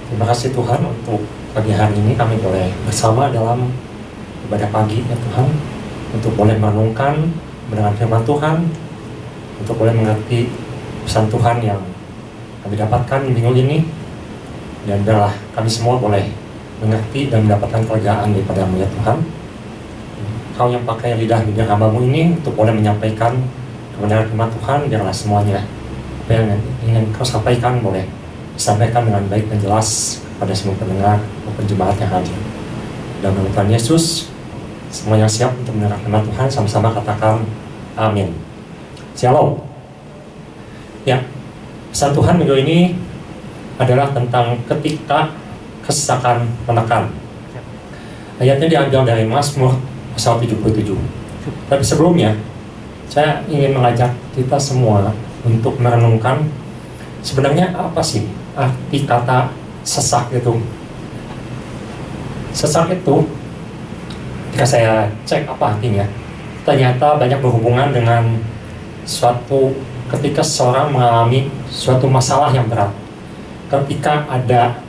Terima kasih Tuhan untuk pagi hari ini kami boleh bersama dalam ibadah pagi ya Tuhan, untuk boleh merenungkan mendengar firman Tuhan, untuk boleh mengerti pesan Tuhan yang kami dapatkan minggu ini, dan biarlah kami semua boleh mengerti dan mendapatkan kelegaan daripada-Mu ya Tuhan. Kau yang pakai lidah bibir hamba-Mu ini untuk boleh menyampaikan kebenaran firman Tuhan, biarlah semuanya apa yang ingin Kau sampaikan boleh disampaikan dengan baik dan jelas kepada semua pendengar maupun jemaat yang hadir. Dalam nama Tuhan Yesus, semua yang siap untuk mendengar firman Tuhan sama-sama katakan amin. Shalom. Ya, pesan Tuhan minggu ini adalah tentang ketika kesesakan menekan. Ayatnya diambil dari Mazmur pasal 77. Tapi sebelumnya, saya ingin mengajak kita semua untuk merenungkan sebenarnya apa sih arti kata sesak itu. Sesak itu, jika saya cek apa artinya, ternyata banyak berhubungan dengan suatu ketika seseorang mengalami suatu masalah yang berat, ketika ada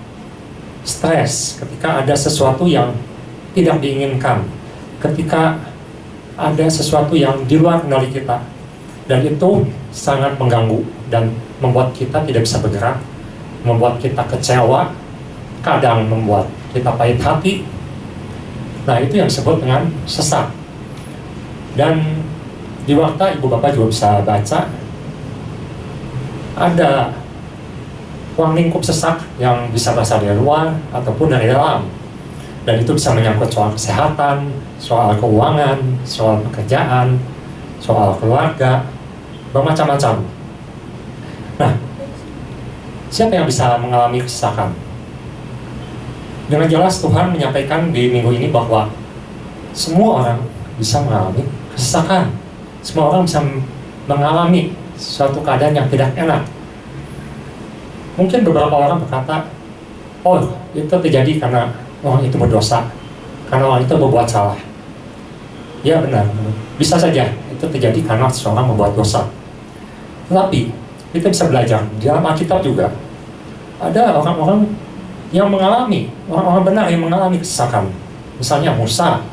stres, ketika ada sesuatu yang tidak diinginkan, ketika ada sesuatu yang di luar kendali kita, dan itu sangat mengganggu dan membuat kita tidak bisa bergerak, membuat kita kecewa, kadang membuat kita pahit hati. Nah, itu yang disebut dengan sesak. Dan di Warta Ibu Bapak juga bisa baca, ada ruang lingkup sesak yang bisa berasal dari luar ataupun dari dalam. Dan itu bisa menyangkut soal kesehatan, soal keuangan, soal pekerjaan, soal keluarga, bermacam-macam. Nah, siapa yang bisa mengalami kesesakan? Dengan jelas Tuhan menyampaikan di minggu ini bahwa semua orang bisa mengalami kesesakan. Semua orang bisa mengalami suatu keadaan yang tidak enak. Mungkin beberapa orang berkata, oh, itu terjadi karena orang itu berdosa, karena orang itu berbuat salah. Ya benar, bisa saja itu terjadi karena seseorang membuat dosa. Tetapi kita bisa belajar di dalam Alkitab juga ada orang-orang yang mengalami, orang-orang benar yang mengalami kesesakan. Misalnya Musa,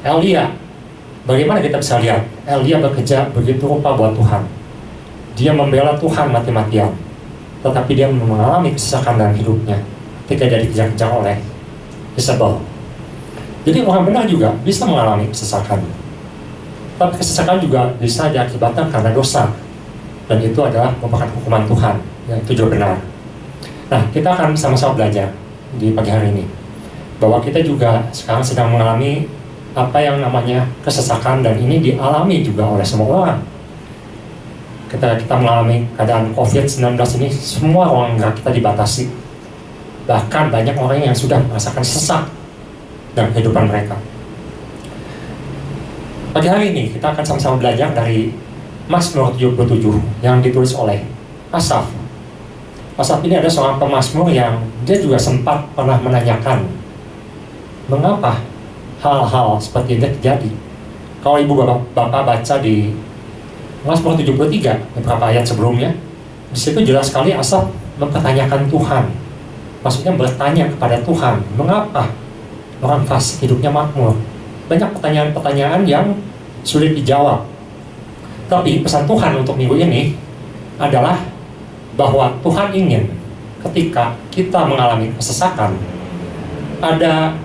Elia. Bagaimana kita bisa lihat Elia bekerja begitu rupa buat Tuhan. Dia membela Tuhan mati-matian, tetapi dia mengalami kesesakan dalam hidupnya ketika dia dikejar-kejar oleh Jezebel. Jadi orang benar juga bisa mengalami kesesakan. Tapi kesesakan juga bisa diakibatkan karena dosa, dan itu adalah merupakan hukuman Tuhan, yang itu juga benar. Nah, kita akan sama-sama belajar di pagi hari ini bahwa kita juga sekarang sedang mengalami apa yang namanya kesesakan, dan ini dialami juga oleh semua orang. Ketika kita mengalami keadaan COVID-19 ini, semua ruang gerak kita dibatasi. Bahkan banyak orang yang sudah merasakan sesak dalam kehidupan mereka. Pagi hari ini kita akan sama-sama belajar dari Mazmur 77 yang ditulis oleh Asaf. Asaf ini ada seorang pemazmur yang dia juga sempat pernah menanyakan mengapa hal-hal seperti ini terjadi. Kalau ibu bapak baca di Mazmur 73 beberapa ayat sebelumnya, di situ jelas sekali Asaf mempertanyakan Tuhan. Maksudnya bertanya kepada Tuhan, mengapa orang fasik hidupnya makmur? Banyak pertanyaan-pertanyaan yang sulit dijawab. Tapi pesan Tuhan untuk minggu ini adalah bahwa Tuhan ingin ketika kita mengalami kesesakan, ada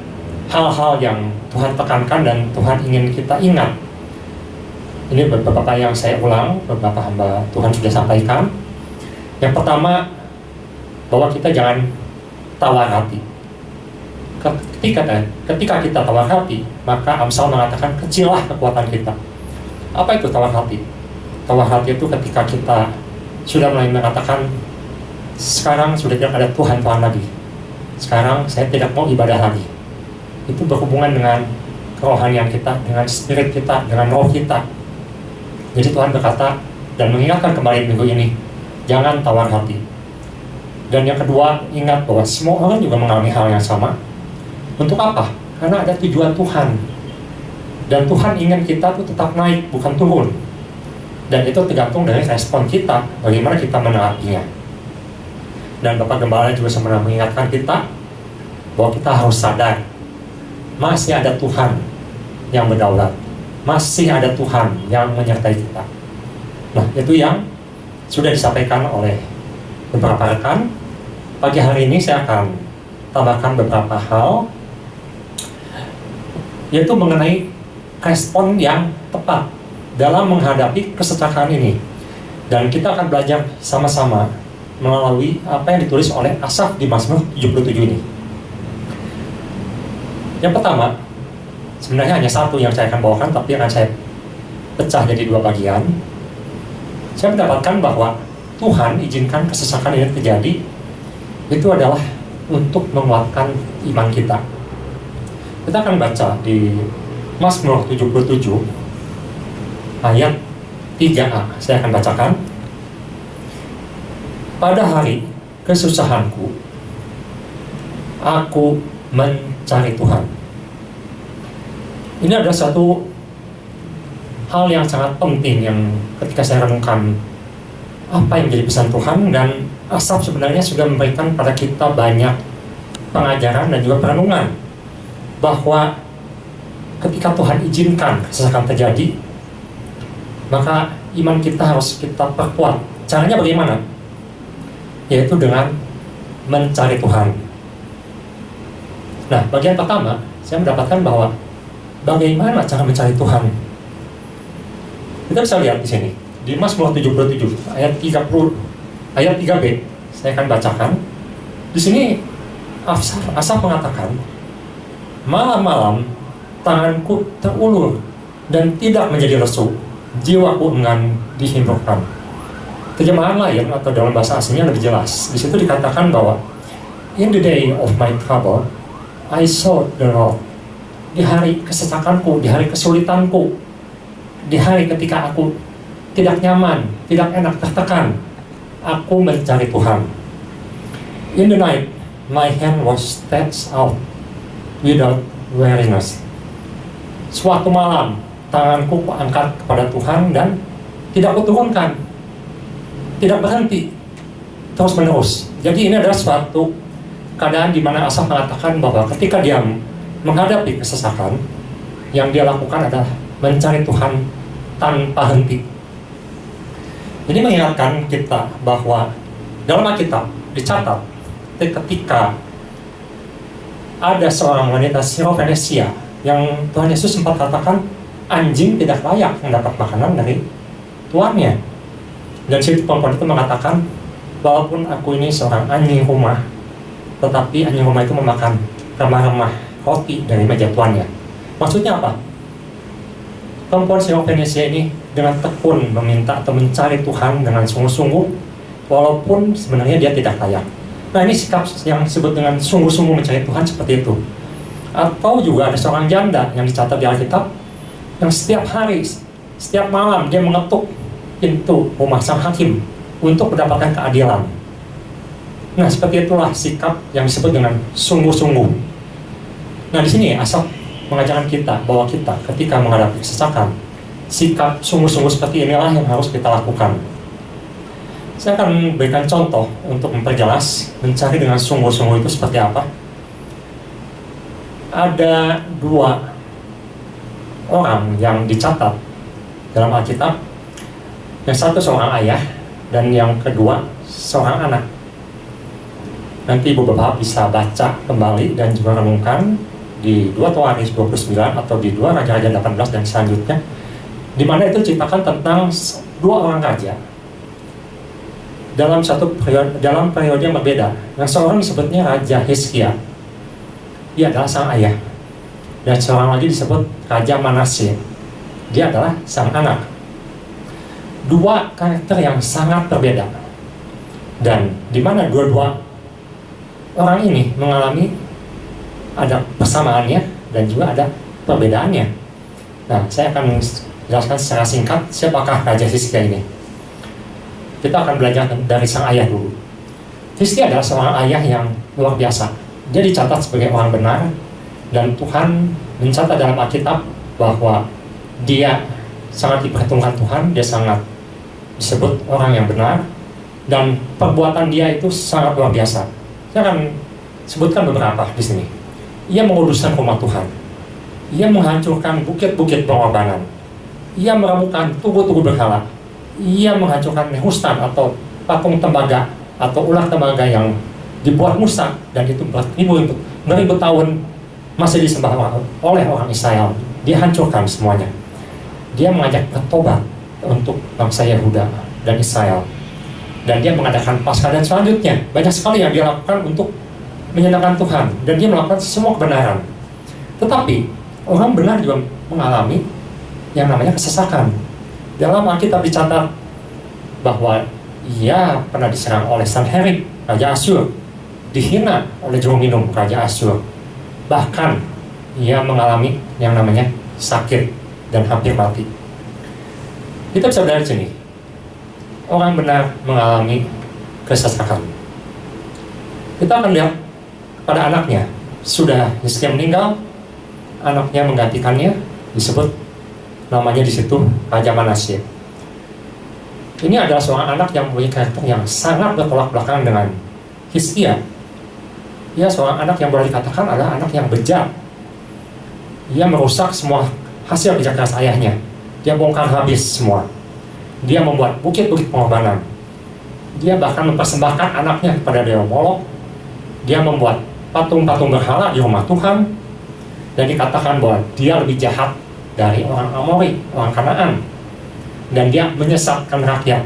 hal-hal yang Tuhan tekankan dan Tuhan ingin kita ingat. Ini beberapa yang saya ulang, beberapa hamba Tuhan sudah sampaikan. Yang pertama, bahwa kita jangan tawar hati. Ketika kita tawar hati, maka Amsal mengatakan kecillah kekuatan kita. Apa itu tawar hati? Tawar hati itu ketika kita sudah mulai mengatakan, sekarang sudah tidak ada Tuhan lagi, sekarang saya tidak mau ibadah lagi. Itu berhubungan dengan kerohanian kita, dengan spirit kita, dengan roh kita. Jadi Tuhan berkata dan mengingatkan kembali minggu ini, jangan tawar hati. Dan yang kedua, ingat bahwa semua orang juga mengalami hal yang sama. Untuk apa? Karena ada tujuan Tuhan. Dan Tuhan ingin kita tuh tetap naik, bukan turun. Dan itu tergantung dari respon kita, bagaimana kita meneranginya. Dan Bapak Gembala juga sebenarnya mengingatkan kita bahwa kita harus sadar masih ada Tuhan yang berdaulat, masih ada Tuhan yang menyertai kita. Nah, itu yang sudah disampaikan oleh beberapa rekan. Pagi hari ini saya akan tambahkan beberapa hal, yaitu mengenai respon yang tepat dalam menghadapi kesecahan ini. Dan kita akan belajar sama-sama melalui apa yang ditulis oleh Asaf di Mazmur 77 ini. Yang pertama, sebenarnya hanya satu yang saya akan bawakan, tapi akan saya pecah jadi dua bagian. Saya mendapatkan bahwa Tuhan izinkan kesesakan ini terjadi, itu adalah untuk menguatkan iman kita. Kita akan baca di Mazmur 77 ayat 3a. Saya akan bacakan. Pada hari kesusahanku, aku mencari Tuhan. Ini adalah satu hal yang sangat penting yang ketika saya renungkan apa yang menjadi pesan Tuhan, dan Asaf sebenarnya sudah memberikan pada kita banyak pengajaran dan juga perenungan bahwa ketika Tuhan izinkan kesesakan terjadi, maka iman kita harus kita perkuat. Caranya bagaimana? Yaitu dengan mencari Tuhan. Nah, bagian pertama, saya mendapatkan bahwa bagaimana cara mencari Tuhan. Kita bisa lihat di sini, di Mazmur 77 ayat 3b. Saya akan bacakan. Di sini Asaf mengatakan, malam-malam tanganku terulur dan tidak menjadi lesu, jiwaku enggan dihimpunkan. Terjemahan lain atau dalam bahasa aslinya lebih jelas. Di situ dikatakan bahwa in the day of my trouble, I sought the Lord. Di hari kesesakanku, di hari kesulitanku, di hari ketika aku tidak nyaman, tidak enak, tertekan, aku mencari Tuhan. In the night, my hand was stretched out without weariness. Suatu malam, tanganku kuangkat kepada Tuhan dan tidak kuturunkan, tidak berhenti, terus menerus. Jadi ini adalah suatu keadaan di mana Asaf mengatakan bahwa ketika dia menghadapi kesesakan, yang dia lakukan adalah mencari Tuhan tanpa henti. Ini mengingatkan kita bahwa dalam Alkitab dicatat ketika ada seorang wanita Syro-Fenisia yang Tuhan Yesus sempat katakan anjing tidak layak mendapat makanan dari tuannya. Dan situ perempuan itu mengatakan, walaupun aku ini seorang anjing rumah, tetapi anjing rumah itu memakan remah-remah roti dari meja tuannya. Maksudnya apa? Perempuan Syro-Fenisia ini dengan tekun meminta atau mencari Tuhan dengan sungguh-sungguh, walaupun sebenarnya dia tidak layak. Nah, ini sikap yang disebut dengan sungguh-sungguh mencari Tuhan seperti itu. Atau juga ada seorang janda yang dicatat di Alkitab, yang setiap hari, setiap malam dia mengetuk pintu rumah sang hakim untuk mendapatkan keadilan. Nah, seperti itulah sikap yang disebut dengan sungguh-sungguh. Nah, di sini Asaf mengajarkan kita bahwa kita ketika menghadapi kesesakan, sikap sungguh-sungguh seperti inilah yang harus kita lakukan. Saya akan berikan contoh untuk memperjelas mencari dengan sungguh-sungguh itu seperti apa. Ada dua orang yang dicatat dalam Alkitab. Yang satu seorang ayah dan yang kedua seorang anak. Nanti Ibu Bapak bisa baca kembali dan juga renungkan di 2 Tawaris 29 atau di 2 Raja-Raja 18 dan selanjutnya, di mana itu ceritakan tentang dua orang raja dalam dalam periode yang berbeda. Yang seorang disebutnya Raja Hizkia, dia adalah sang ayah, dan seorang lagi disebut Raja Manasye, dia adalah sang anak. Dua karakter yang sangat berbeda, dan di mana dua-dua orang ini mengalami ada persamaannya dan juga ada perbedaannya. Nah, saya akan jelaskan secara singkat siapakah Raja Hizkia ini. Kita akan belajar dari sang ayah dulu. Hizkia adalah seorang ayah yang luar biasa. Dia dicatat sebagai orang benar, dan Tuhan mencatat dalam Alkitab bahwa dia sangat diperhitungkan Tuhan, dia sangat disebut orang yang benar, Dan perbuatan dia itu sangat luar biasa. Saya akan sebutkan beberapa di sini. Ia menguduskan rumah Tuhan. Ia menghancurkan bukit-bukit pengorbanan. Ia meramukan tugu-tugu berhala. Ia menghancurkan Nehustan atau patung tembaga atau ular tembaga yang dibuat Musa, dan itu beribu tahun masih disembah oleh orang Israel. Dia hancurkan semuanya. Dia mengajak bertobat untuk bangsa Yehuda dan Israel. Dan dia mengadakan Paskah, dan selanjutnya banyak sekali yang dia lakukan untuk menyenangkan Tuhan, dan dia melakukan semua kebenaran. Tetapi orang benar juga mengalami yang namanya kesesakan. Dalam Alkitab dicatat bahwa ia pernah diserang oleh Sanherib, Raja Asyur, dihina oleh juru minum Raja Asyur. Bahkan ia mengalami yang namanya sakit dan hampir mati. Kita bisa dari sini, orang benar mengalami kesesakan. Kita akan lihat pada anaknya, sudah Hizkia meninggal, anaknya menggantikannya, disebut namanya di situ Raja Manasye. Ini adalah seorang anak yang mempunyai karakter yang sangat bertolak belakang dengan Hizkia. Ia seorang anak yang boleh dikatakan adalah anak yang bejat. Ia merusak semua hasil kerja keras ayahnya. Dia bongkar habis semua. Dia membuat bukit-bukit pengorbanan. Dia bahkan mempersembahkan anaknya kepada dewa Molok. Dia membuat patung-patung berhala di rumah Tuhan. Dan dikatakan bahwa dia lebih jahat dari orang Amori, orang Kanaan. Dan dia menyesatkan rakyat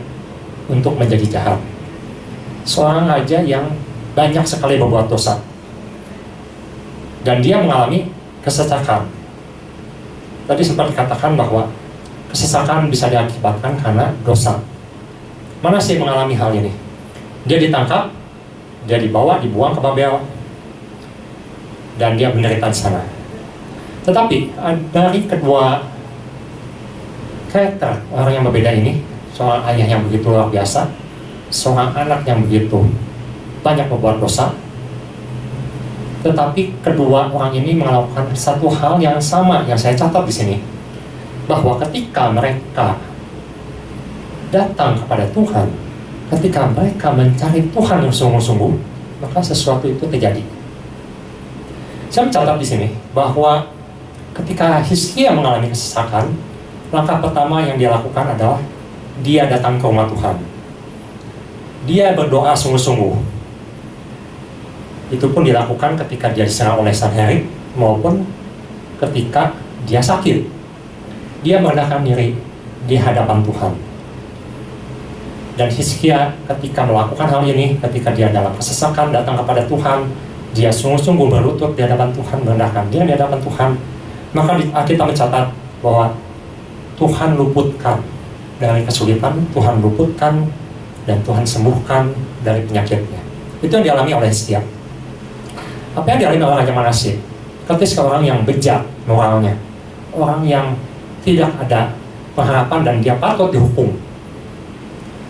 untuk menjadi jahat. Seorang raja yang banyak sekali berbuat dosa. Dan dia mengalami kesesakan. Tadi sempat dikatakan bahwa kesesakan bisa diakibatkan karena dosa. Manasye mengalami hal ini. Dia ditangkap, dia dibuang ke Babel, dan dia menderita di sana. Tetapi dari kedua karakter orang yang berbeda ini, seorang ayah yang begitu luar biasa, seorang anak yang begitu banyak membuat dosa, tetapi kedua orang ini melakukan satu hal yang sama yang saya catat di sini, bahwa ketika mereka datang kepada Tuhan, ketika mereka mencari Tuhan yang sungguh-sungguh, maka sesuatu itu terjadi. Saya mencatat di sini bahwa ketika Hizkia mengalami kesesakan, langkah pertama yang dia lakukan adalah dia datang ke rumah Tuhan. Dia berdoa sungguh-sungguh. Itu pun dilakukan ketika dia diserang oleh Sanherib maupun ketika dia sakit. Dia merendahkan diri di hadapan Tuhan. Dan Hizkia ketika melakukan hal ini, ketika dia dalam kesesakan datang kepada Tuhan, dia sungguh-sungguh berlutut di hadapan Tuhan, merendahkan diri di hadapan Tuhan, maka kita mencatat bahwa Tuhan luputkan dari kesulitan, Tuhan luputkan, dan Tuhan sembuhkan dari penyakitnya. Itu yang dialami oleh Hizkia. Apa yang dialami oleh Raja Manasye? Ketika orang yang bejat moralnya, orang yang tidak ada pengharapan dan dia patut dihukum.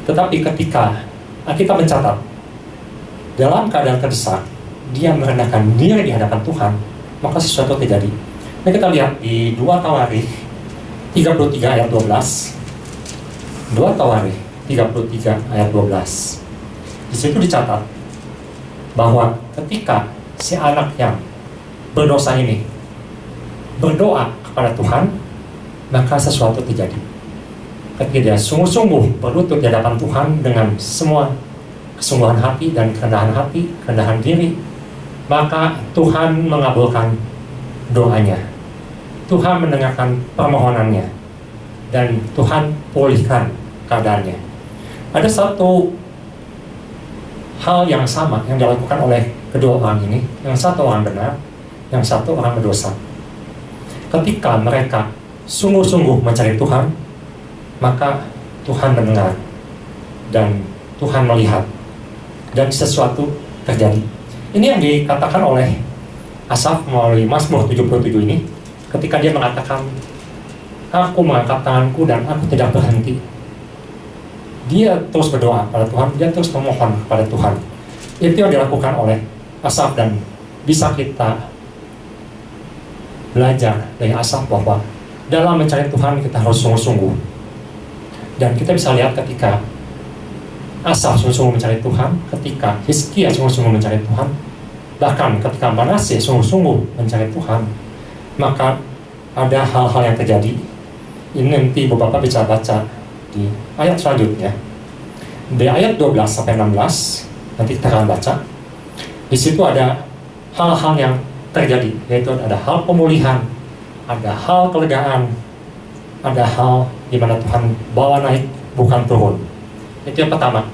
Tetapi ketika kita mencatat dalam keadaan terdesak, dia merendahkan diri di hadapan Tuhan, maka sesuatu terjadi. Nah, kita lihat di 2 Tawarikh 33 ayat 12. 2 Tawarikh 33 ayat 12. Di situ dicatat bahwa ketika si anak yang berdosa ini berdoa kepada Tuhan, maka sesuatu terjadi. Ketika dia sungguh-sungguh berlutut di hadapan Tuhan dengan semua kesungguhan hati dan kerendahan diri, maka Tuhan mengabulkan doanya. Tuhan mendengarkan permohonannya, dan Tuhan pulihkan keadaannya. Ada satu hal yang sama yang dilakukan oleh kedua orang ini, yang satu orang benar, yang satu orang berdosa. Ketika mereka sungguh-sungguh mencari Tuhan, maka Tuhan mendengar dan Tuhan melihat, dan sesuatu terjadi. Ini yang dikatakan oleh Asaf melalui Mazmur 77 ini, ketika dia mengatakan, aku mengangkat tanganku dan aku tidak berhenti. Dia terus berdoa pada Tuhan, dia terus memohon kepada Tuhan. Itu yang dilakukan oleh Asaf, dan bisa kita belajar dari Asaf bahwa dalam mencari Tuhan kita harus sungguh-sungguh. Dan kita bisa lihat ketika Asaf sungguh-sungguh mencari Tuhan, ketika Hizkia sungguh-sungguh mencari Tuhan, bahkan ketika Manasye sungguh-sungguh mencari Tuhan, maka ada hal-hal yang terjadi. Ini nanti Bapak bisa baca di ayat selanjutnya. Di ayat 12 sampai 16, nanti kita akan baca. Di situ ada hal-hal yang terjadi, yaitu ada hal pemulihan, ada hal kelegaan, ada hal di mana Tuhan bawa naik, bukan turun. Itu yang pertama.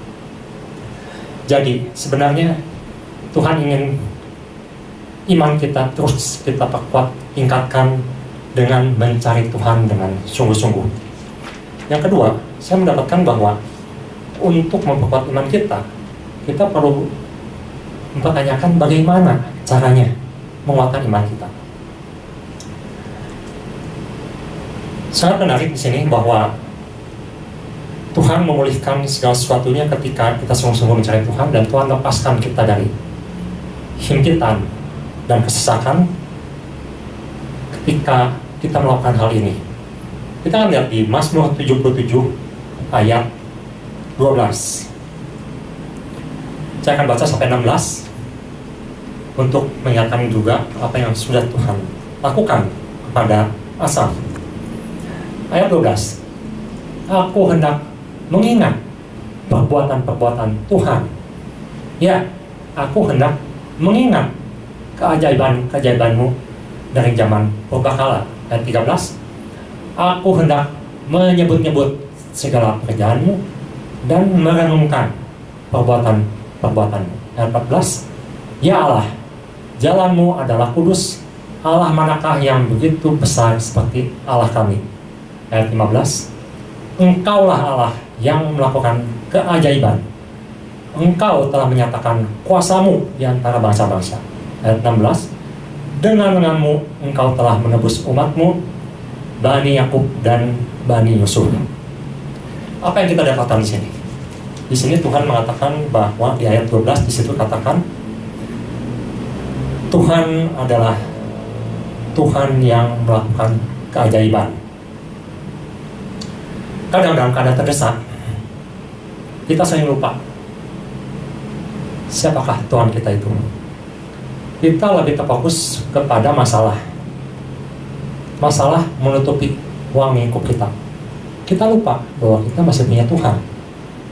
Jadi sebenarnya Tuhan ingin iman kita terus kita perkuat, tingkatkan dengan mencari Tuhan dengan sungguh-sungguh. Yang kedua, saya mendapatkan bahwa untuk memperkuat iman kita, kita perlu mempertanyakan bagaimana caranya menguatkan iman kita. Sangat menarik di sini bahwa Tuhan memulihkan segala sesuatunya ketika kita sungguh-sungguh mencari Tuhan, dan Tuhan lepaskan kita dari himpitan dan kesesakan ketika kita melakukan hal ini. Kita akan lihat di Mazmur 77 ayat 12. Saya akan baca sampai 16 untuk mengingatkan juga apa yang sudah Tuhan lakukan kepada Asaf. Ayat 12. Aku hendak mengingat perbuatan-perbuatan Tuhan. Ya, aku hendak mengingat keajaiban-keajaibanmu dari zaman purbakala. Ayat 13. Aku hendak menyebut-nyebut segala pekerjaanmu dan merenungkan perbuatan-perbuatanmu. Ayat 14. Ya Allah, jalanmu adalah kudus. Allah manakah yang begitu besar seperti Allah kami? Ayat 15. Engkaulah Allah yang melakukan keajaiban. Engkau telah menyatakan kuasamu di antara bangsa-bangsa. Ayat 16. Dengan lenganmu engkau telah menebus umatmu, Bani Yakub dan Bani Yusuf. Apa yang kita dapatkan di sini? Di sini Tuhan mengatakan bahwa di ayat 12 di situ katakan Tuhan adalah Tuhan yang melakukan keajaiban. Kadang dalam keadaan terdesak, kita sering lupa siapakah Tuhan kita itu. Kita lebih terfokus kepada masalah. Masalah menutupi ruang lingkup kita. Kita lupa bahwa kita masih punya Tuhan.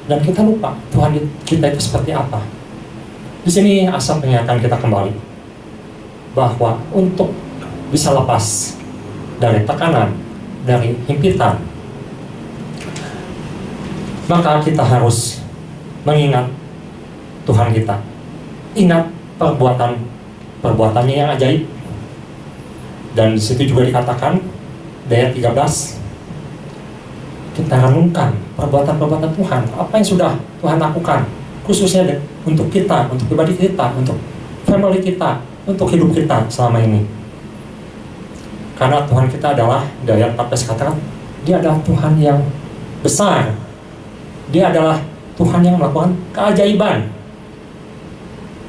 Dan kita lupa Tuhan kita itu seperti apa. Di sini Asaf mengingatkan kita kembali bahwa untuk bisa lepas dari tekanan, dari himpitan, maka kita harus mengingat Tuhan kita. Ingat perbuatannya yang ajaib. Dan di situ juga dikatakan di ayat 13, kita renungkan perbuatan-perbuatan Tuhan, apa yang sudah Tuhan lakukan, khususnya untuk kita, untuk pribadi kita, untuk family kita, untuk hidup kita selama ini. Karena Tuhan kita adalah, di ayat 14 katakan, Dia adalah Tuhan yang besar. Dia adalah Tuhan yang melakukan keajaiban.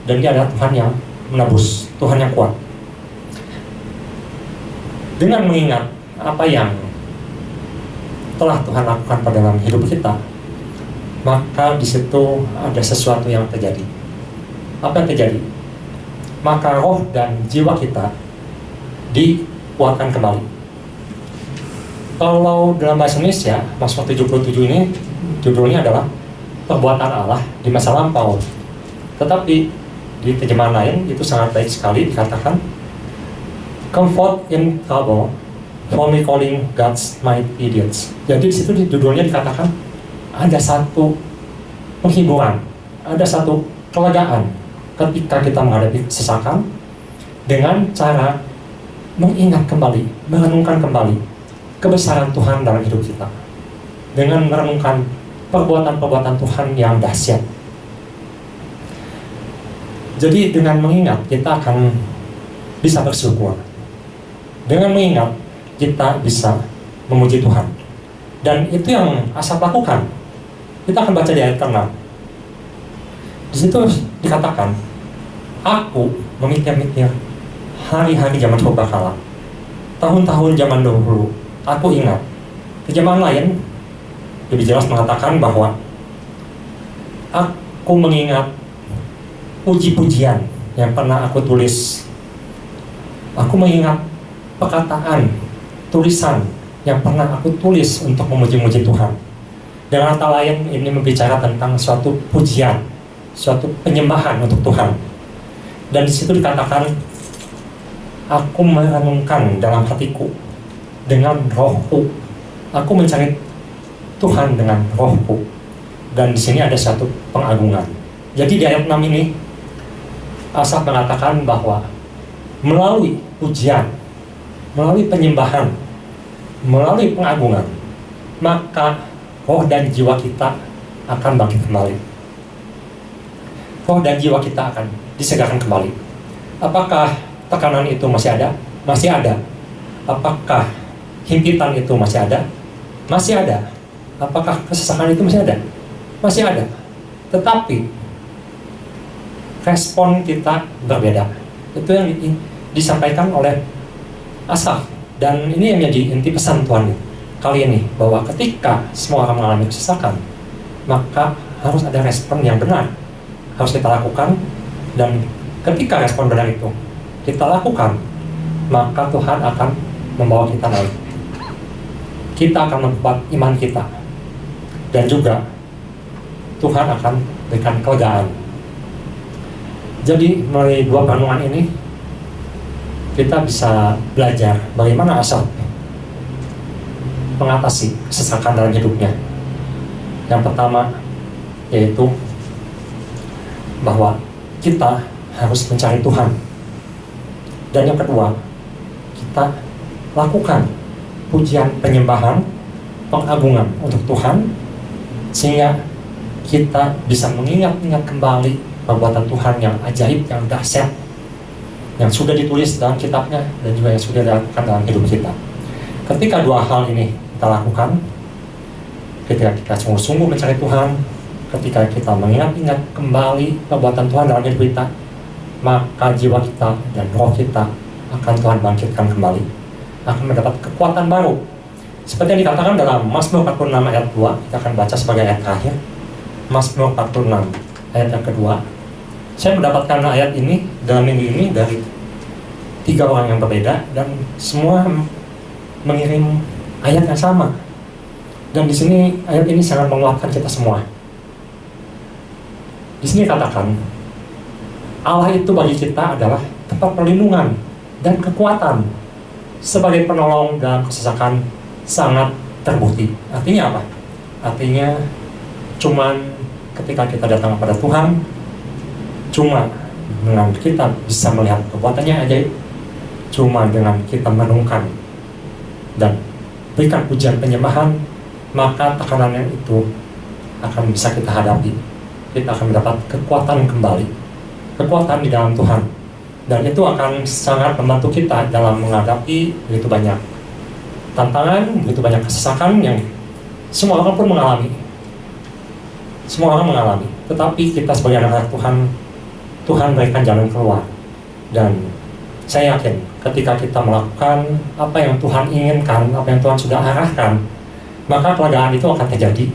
Dan Dia adalah Tuhan yang menebus, Tuhan yang kuat. Dengan mengingat apa yang telah Tuhan lakukan pada dalam hidup kita, maka di situ ada sesuatu yang terjadi. Apa yang terjadi? Maka roh dan jiwa kita dikuatkan kembali. Kalau dalam bahasa Indonesia, Mazmur 77 ini judulnya adalah perbuatan Allah di masa lampau. Tetapi di terjemahan lain itu sangat baik sekali dikatakan comfort in trouble for me calling God's mighty deeds. Jadi di situ di judulnya dikatakan ada satu penghiburan, ada satu kelegaan ketika kita menghadapi kesesakan dengan cara mengingat kembali, merenungkan kembali kebesaran Tuhan dalam hidup kita, dengan merenungkan perbuatan-perbuatan Tuhan yang dahsyat. Jadi dengan mengingat kita akan bisa bersyukur. Dengan mengingat kita bisa memuji Tuhan. Dan itu yang Asaf lakukan. Kita akan baca di ayat 6. Di situ dikatakan, aku memikir-mikir hari-hari zaman purbakala, tahun-tahun zaman dahulu, aku ingat. Terjemahan lain lebih jelas mengatakan bahwa aku mengingat puji-pujian yang pernah aku tulis. Aku mengingat perkataan, tulisan yang pernah aku tulis untuk memuji-muji Tuhan. Dengan kata lain, ini berbicara tentang suatu pujian, suatu penyembahan untuk Tuhan. Dan di situ dikatakan, aku merenungkan dalam hatiku dengan rohku. Aku mencari Tuhan dengan rohku. Dan di sini ada satu pengagungan. Jadi di ayat 6 ini, Asaf mengatakan bahwa melalui pujian, melalui penyembahan, melalui pengagungan, maka roh dan jiwa kita akan bangkit kembali. Roh dan jiwa kita akan disegarkan kembali. Apakah tekanan itu masih ada? Masih ada. Apakah himpitan itu masih ada? Masih ada. Apakah kesesakan itu masih ada? Masih ada. Tetapi respon kita berbeda. Itu yang disampaikan oleh Asaf. Dan ini yang menjadi inti pesan Tuhan kali ini, bahwa ketika semua orang mengalami kesesakan, maka harus ada respon yang benar, harus kita lakukan. Dan ketika respon benar itu kita lakukan, maka Tuhan akan membawa kita naik. Kita akan memperkuat iman kita, dan juga Tuhan akan berikan kelegaan. Jadi melalui dua renungan ini kita bisa belajar bagaimana Asaf mengatasi kesesakan dalam hidupnya. Yang pertama yaitu bahwa kita harus mencari Tuhan. Dan yang kedua, kita lakukan pujian, penyembahan, pengagungan untuk Tuhan, sehingga kita bisa mengingat-ingat kembali perbuatan Tuhan yang ajaib, yang dahsyat, yang sudah ditulis dalam kitabnya, dan juga yang sudah dilakukan dalam hidup kita. Ketika dua hal ini kita lakukan, ketika kita sungguh-sungguh mencari Tuhan, ketika kita mengingat-ingat kembali perbuatan Tuhan dalam hidup kita, maka jiwa kita dan roh kita akan Tuhan bangkitkan kembali, akan mendapat kekuatan baru. Seperti yang dikatakan dalam Mazmur 46 ayat 2, kita akan baca sebagai ayat terakhir. Mazmur 46 ayat yang kedua. Saya mendapatkan ayat ini dalam minggu ini dari 3 orang yang berbeda, dan semua mengirim ayat yang sama. Dan di sini ayat ini sangat menguatkan kita semua. Di sini katakan, Allah itu bagi kita adalah tempat perlindungan dan kekuatan, sebagai penolong dalam kesesakan sangat terbukti. Artinya apa? Artinya cuman ketika kita datang kepada Tuhan, cuma dengan kita bisa melihat kekuatannya ajaib, cuma dengan kita menungkan dan berikan pujian penyembahan, maka tekanan itu akan bisa kita hadapi. Kita akan mendapat kekuatan kembali, kekuatan di dalam Tuhan, dan itu akan sangat membantu kita dalam menghadapi begitu banyak tantangan, begitu banyak kesesakan yang semua orang pun mengalami. Semua orang mengalami, tetapi kita sebagai anak-anak Tuhan, Tuhan berikan jalan keluar. Dan saya yakin ketika kita melakukan apa yang Tuhan inginkan, apa yang Tuhan sudah arahkan, maka kelegaan itu akan terjadi.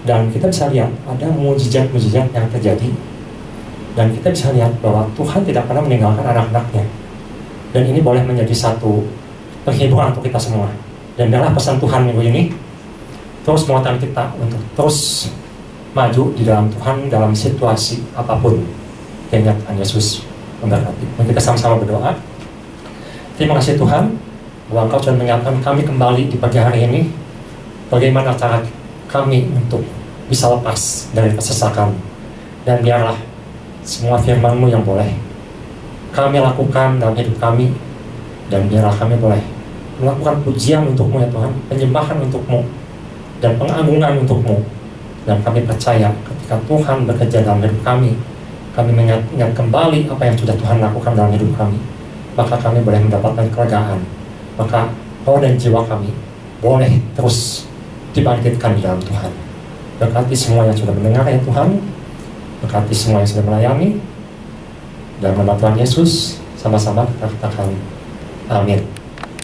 Dan kita bisa lihat ada mujizat-mujizat yang terjadi. Dan kita bisa lihat bahwa Tuhan tidak pernah meninggalkan anak-anaknya. Dan ini boleh menjadi satu penghiburan untuk kita semua. Dan adalah pesan Tuhan minggu ini, terus menguatkan kita untuk terus maju di dalam Tuhan dalam situasi apapun. Kiranya Tuhan Yesus memberkati. Mari kita sama-sama berdoa. Terima kasih Tuhan, bahwa Engkau sudah mengingatkan kami kembali di pagi hari ini, bagaimana cara kami untuk bisa lepas dari kesesakan. Dan biarlah semua firman-Mu yang boleh kami lakukan dalam hidup kami, dan biarlah kami boleh melakukan pujian untuk-Mu ya Tuhan, penyembahan untuk-Mu, dan pengagungan untuk-Mu. Dan kami percaya ketika Tuhan bekerja dalam hidup kami mengingat kembali apa yang sudah Tuhan lakukan dalam hidup kami, maka kami boleh mendapatkan kelegaan. Maka roh dan jiwa kami boleh terus dibangkitkan di dalam Tuhan. Berkati semua yang sudah mendengar ya Tuhan, berkati semua yang sudah melayani, dan nama Tuhan Yesus sama-sama kita katakan amin.